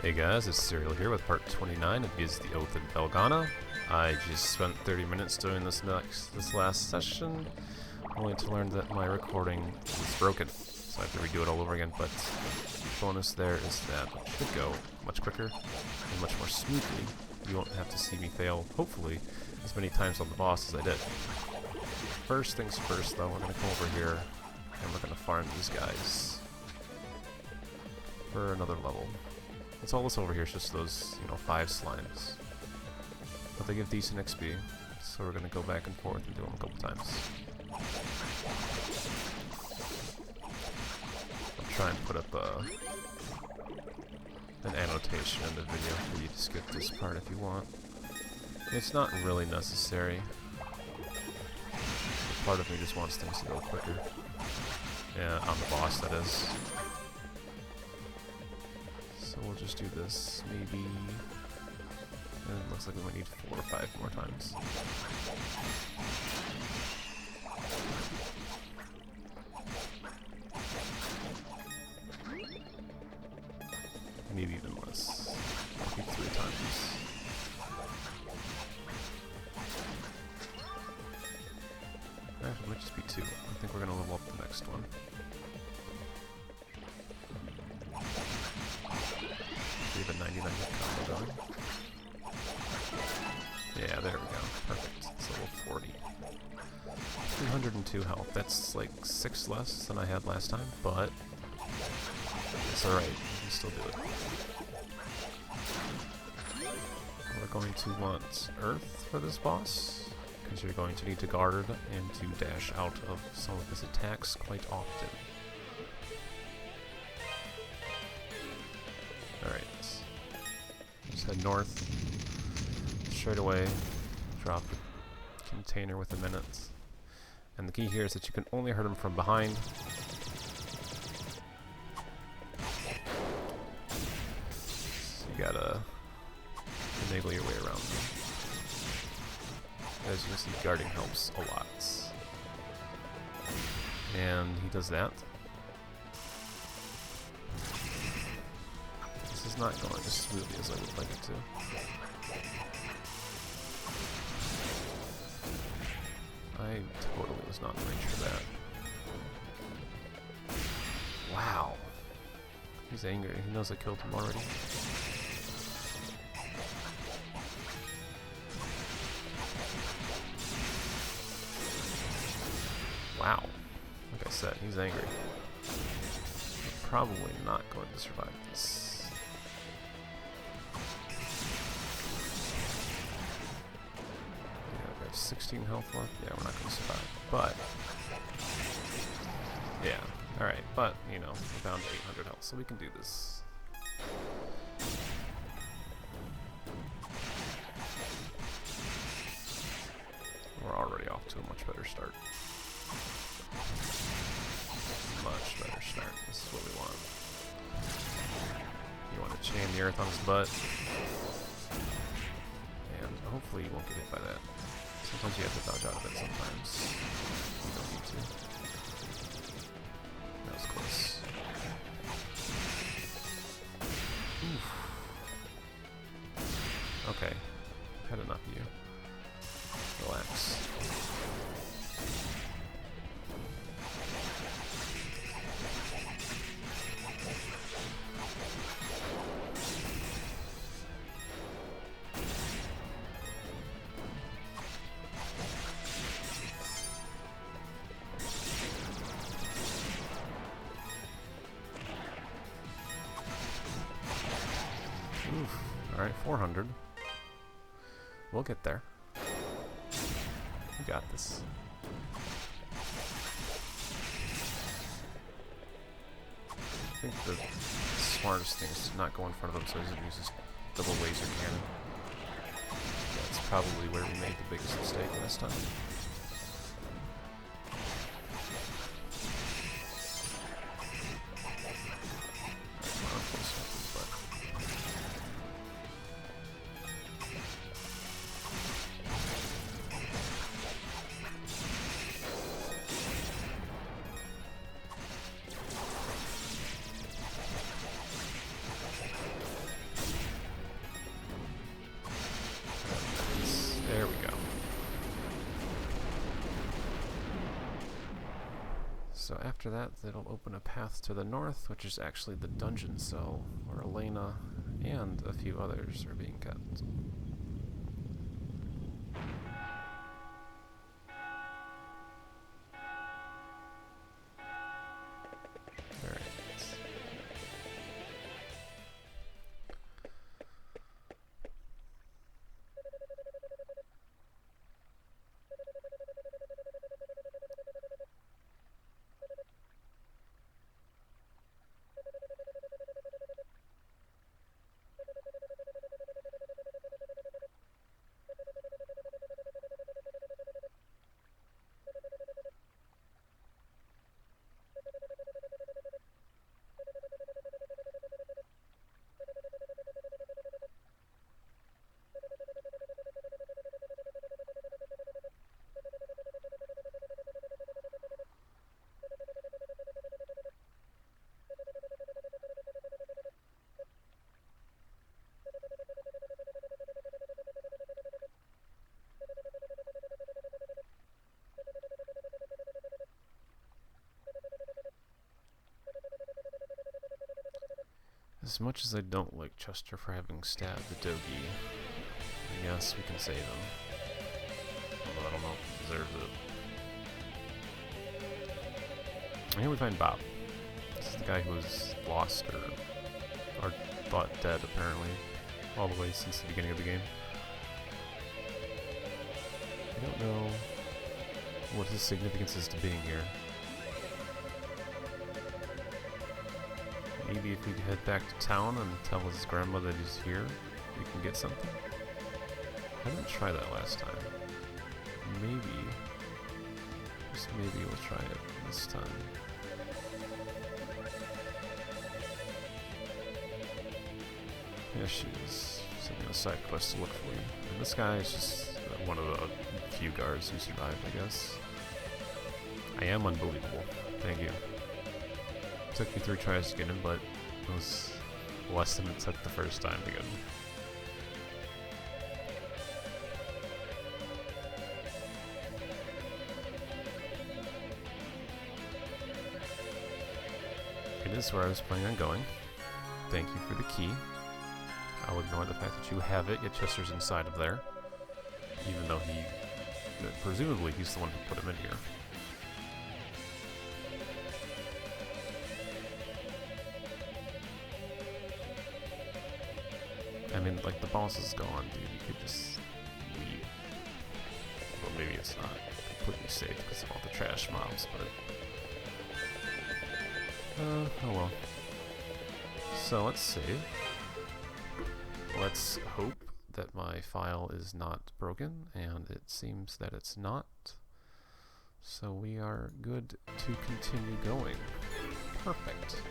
Hey guys, it's Serial here with part 29 of Is the Oath in Felghana. I just spent 30 minutes doing this last session, only to learn that my recording is broken, so I have to redo it all over again, but the bonus there is that it should go much quicker and much more smoothly. You won't have to see me fail, hopefully, as many times on the boss as I did. First things first though, we're going to come over here and we're going to farm these guys for another level. That's all this over here is just those, 5 slimes. But they give decent XP, so we're gonna go back and forth and do them a couple times. I'll try and put up an annotation in the video for you to skip this part if you want. It's not really necessary. Part of me just wants things to go quicker. Yeah, on the boss, that is. So we'll just do this, maybe, and it looks like we might need 4 or 5 more times. Maybe even less, maybe 3 times. Actually, it might just be 2. I think we're going to level up the next one. We have a 99 combo going. Yeah, there we go. Perfect. It's level 40. 302 health. That's like 6 less than I had last time, but it's alright. We can still do it. We're going to want Earth for this boss, because you're going to need to guard and to dash out of some of his attacks quite often. Alright. Just head north. Straight away. Drop the container with a minute. And the key here is that you can only hurt him from behind. So you gotta finagle your way around them. As you can see, guarding helps a lot. And he does that. This is not going as smoothly as I would like it to. I totally was not in range for that. Wow. He's angry. He knows I killed him already. Wow. Like I said, he's angry. I'm probably not going to survive this. 16 health left? Yeah, we're not going to survive. But, yeah, alright. But, we're down to 800 health, so we can do this. We're already off to a much better start. Much better start. This is what we want. You want to chain the earth on his butt. And hopefully you won't get hit by that. Sometimes you have to dodge out of it, sometimes you don't need to. That was close. Oof. Okay, I've had enough of you. Relax. Alright, 400. We'll get there. We got this. I think the smartest thing is to not go in front of him so he doesn't use his double laser cannon. That's probably where we made the biggest mistake last time. So after that, it'll open a path to the north, which is actually the dungeon cell where Elena and a few others are being kept. Alright. As much as I don't like Chester for having stabbed the Dogie, I guess we can save him. Although I don't know if he deserves it. And here we find Bob. This is the guy who was lost or thought dead, apparently, all the way since the beginning of the game. I don't know what his significance is to being here. Maybe if we head back to town and tell his grandma that he's here, we can get something. I didn't try that last time. Maybe, just maybe we'll try it this time. Yeah, she is sending a side quest to look for you. And this guy is just one of the few guards who survived, I guess. I am unbelievable. Thank you. Took me 3 tries to get him, but it was less than it took the first time to get him. It is where I was planning on going. Thank you for the key. I'll ignore the fact that you have it, yet Chester's inside of there. Even though presumably he's the one who put him in here. I mean, like, the boss is gone, dude. You could just leave. Well, maybe it's not completely safe because of all the trash mobs, but... oh well. So, let's save. Let's hope that my file is not broken, and it seems that it's not. So we are good to continue going. Perfect.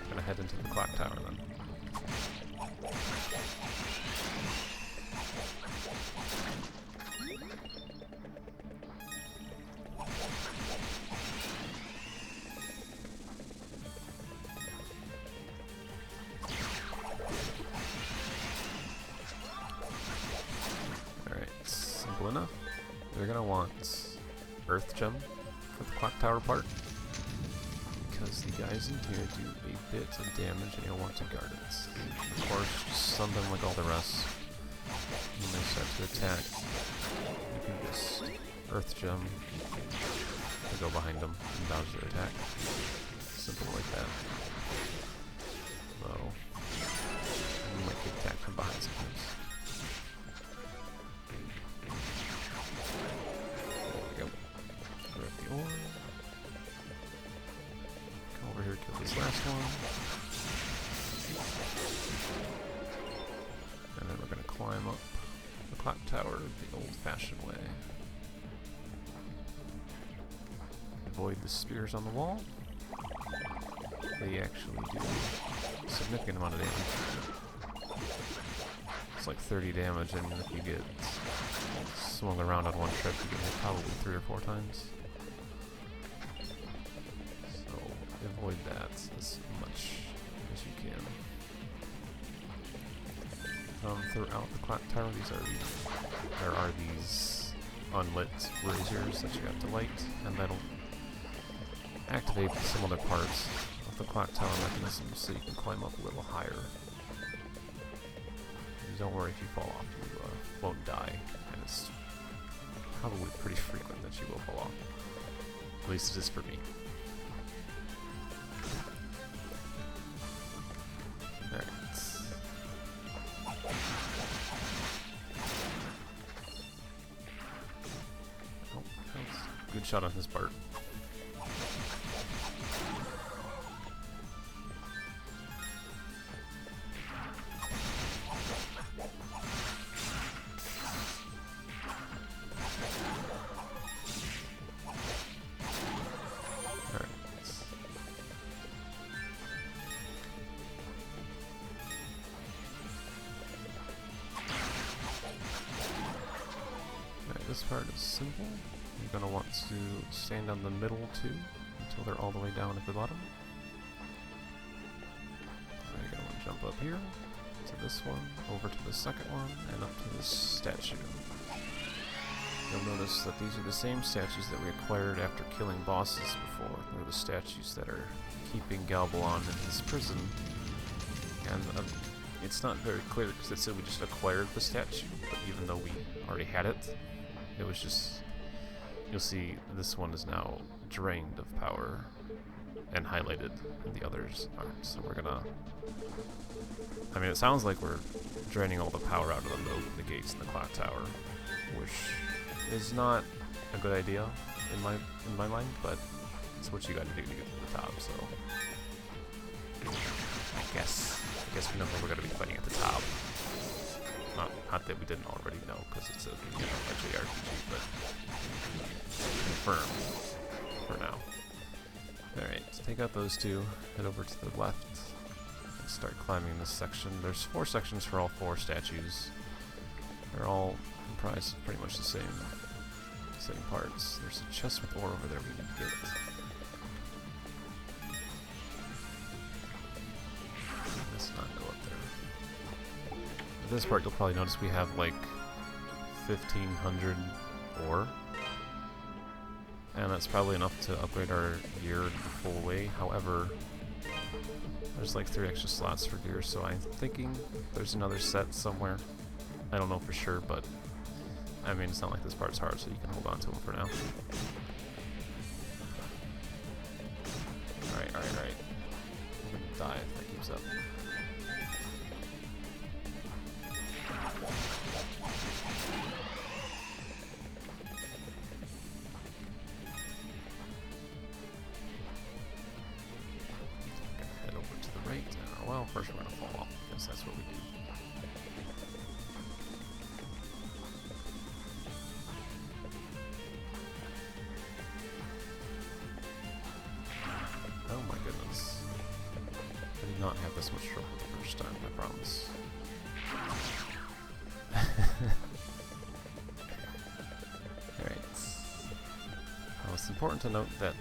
I'm gonna head into the clock tower then. Alright, simple enough. We're gonna want Earth Gem for the clock tower part, because the guys in here do a bit of damage and you'll want to guard it. Of course, just stun them like all the rest. When they start to attack, you can just Earth Gem and go behind them and dodge their attack. Simple like that. Though, you might get attacked from behind sometimes. There we go. Grab the ore. Come over here, kill this last one. And then we're going to climb up the clock tower the old-fashioned way. Avoid the spears on the wall. They actually do a significant amount of damage. It's like 30 damage, and if you get swung around on one trip, you get hit probably 3 or 4 times. So avoid that as much as you can. Throughout the clock tower, there are these unlit braziers that you have to light, and that'll activate some other parts of the clock tower mechanism so you can climb up a little higher. And don't worry if you fall off, you won't die, and it's probably pretty frequent that you will fall off. At least it is for me. Alright. Oh, that was a good shot on his part. This part is simple. You're going to want to stand on the middle too until they're all the way down at the bottom. Then you're going to want to jump up here to this one, over to the second one, and up to this statue. You'll notice that these are the same statues that we acquired after killing bosses before. They're the statues that are keeping Galbalon in his prison. And it's not very clear because it said we just acquired the statue, but even though we already had it, it was just, you'll see this one is now drained of power and highlighted, and the others aren't. So we're gonna, I mean, it sounds like we're draining all the power out of them to open the gates in the clock tower, which is not a good idea in my mind, but it's what you gotta do to get to the top, so I guess we know that we're gonna be fighting at the top. Not that we didn't already know, because it's a JRPG, but confirmed for now. Alright, let's take out those two, head over to the left, and start climbing this section. There's 4 sections for all 4 statues. They're all comprised of pretty much the same parts. There's a chest with ore over there we need to get. Let's not go up there. At this part, you'll probably notice we have like 1,500 ore, and that's probably enough to upgrade our gear the full way. However, there's like 3 extra slots for gear, so I'm thinking there's another set somewhere. I don't know for sure, but I mean, it's not like this part's hard, so you can hold on to them for now. Alright. I'm gonna die if that keeps up. Head over to the right. Well, first we're gonna fall off, because that's what we do. Oh my goodness. I did not have this much trouble the first time, I promise. Alright. Well, it's important to note that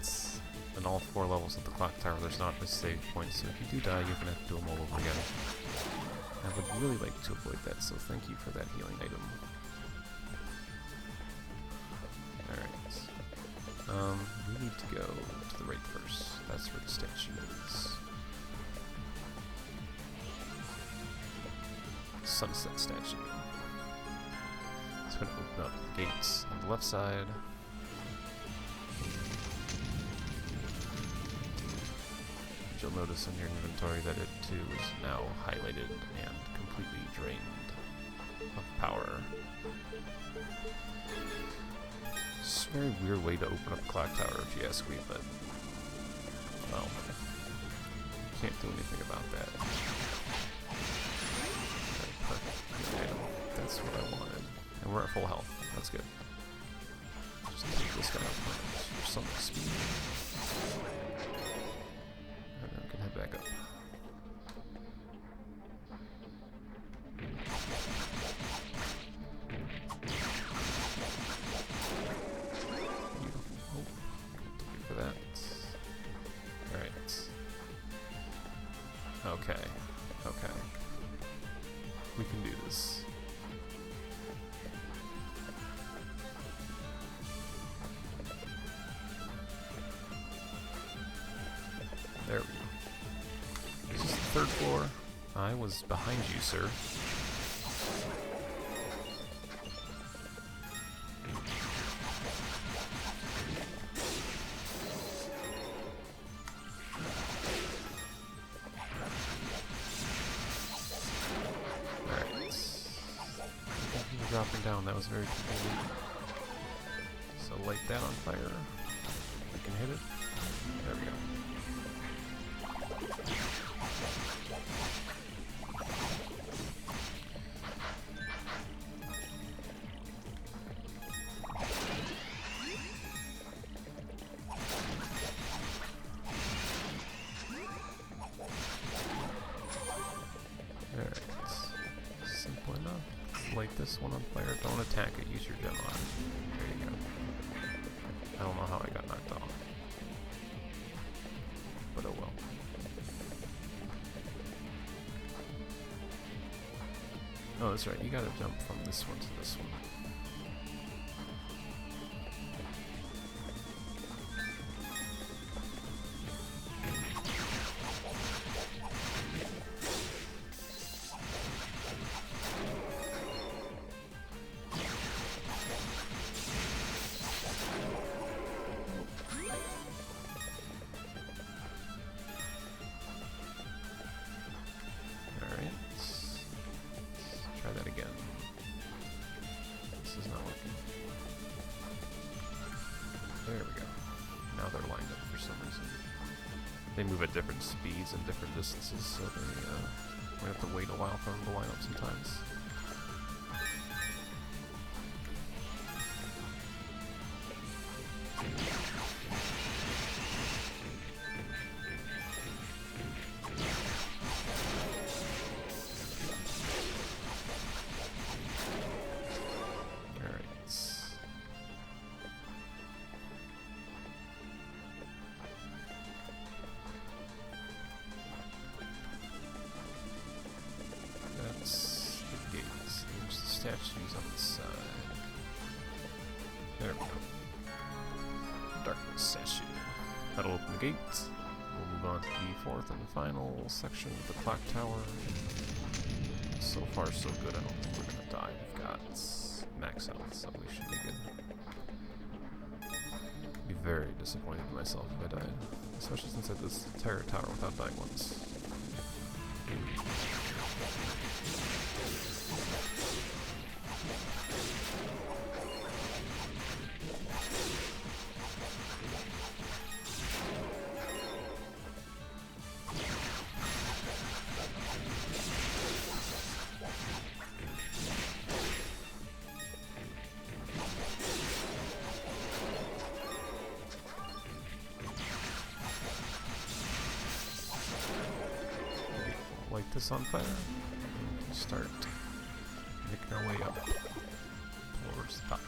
in all 4 levels of the clock tower there's not a save point, so if you do die, you're going to have to do them all over again. I would really like to avoid that, so thank you for that healing item. Alright. We need to go to the right first. That's where the statue is. Sunset statue. It's going to open up the gates on the left side. You'll notice in your inventory that it too is now highlighted and completely drained of power. It's a very weird way to open up a clock tower if you ask me, but well, can't do anything about that. Perfect. Item. That's what I wanted. And we're at full health. That's good. Just take this guy out for some speed. And then we can head back up. Okay. We can do this. third floor. I was behind you, sir. Dropping down, that was very cool. So light that on fire. We can hit it. There we go. Alright. Simple enough. Light this one on fire. Don't attack it. Use your gem on it. There you go. I don't know how I got knocked off. But oh well. Oh, that's right. You gotta jump from this one to this one. There we go. Now they're lined up for some reason. They move at different speeds and different distances, so we have to wait a while for them to line up sometimes. Statues on the side. There we go. Darkness statue. That'll open the gate. We'll move on to the fourth and final section of the clock tower. So far, so good. I don't think we're gonna die. We've got max health, so we should be good. Be very disappointed in myself if I died, especially since I did this entire tower without dying once. Light this on fire and start making our way up towards the top.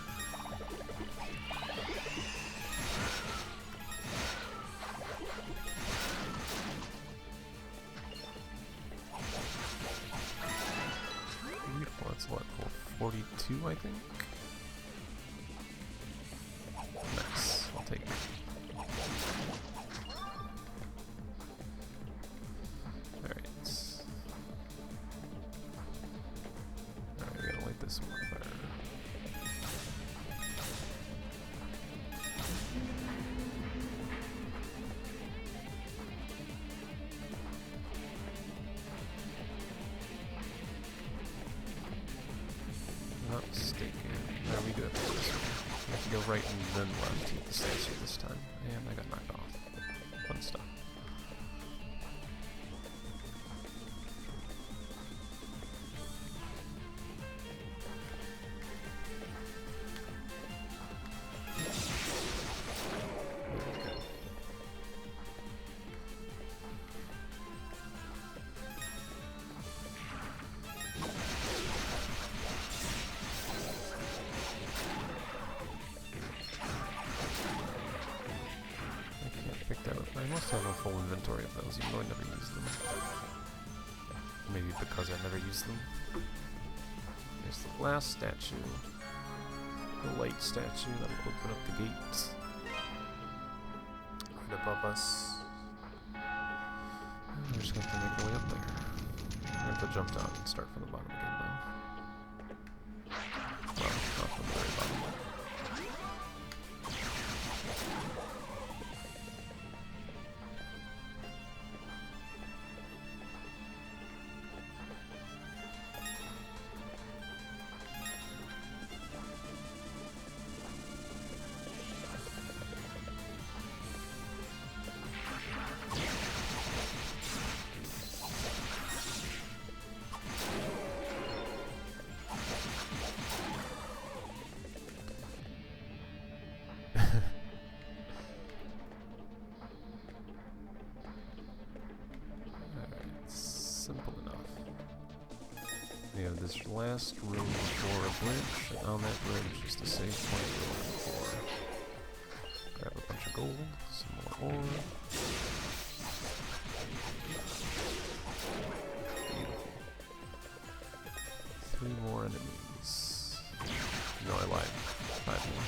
Beautiful, that's what, level 42 I think? Nice, I'll take it. This one on fire. Not mistaken. There we do it for this one. We have to go right and then left to hit the statue this time. And I got knocked off. Fun stuff. I must have a full inventory of those, even though I never use them. Maybe because I never use them. There's the last statue. The light statue that'll open up the gates. Right above us. We're just going to have to make our way up there. We're going to have to jump down and start from the bottom again, though. Well, not from the very bottom. Simple enough. We have this last room for a bridge, and on that bridge is the save point we're looking for. Grab a bunch of gold, some more ore. Beautiful. 3 more enemies. No, I lied. 5 more.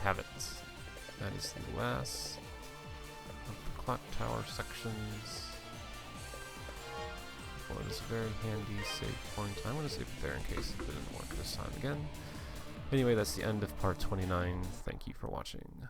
Have it. That is the last of the clock tower sections for this very handy save point. I'm going to save it there in case it didn't work this time again. Anyway, that's the end of part 29. Thank you for watching.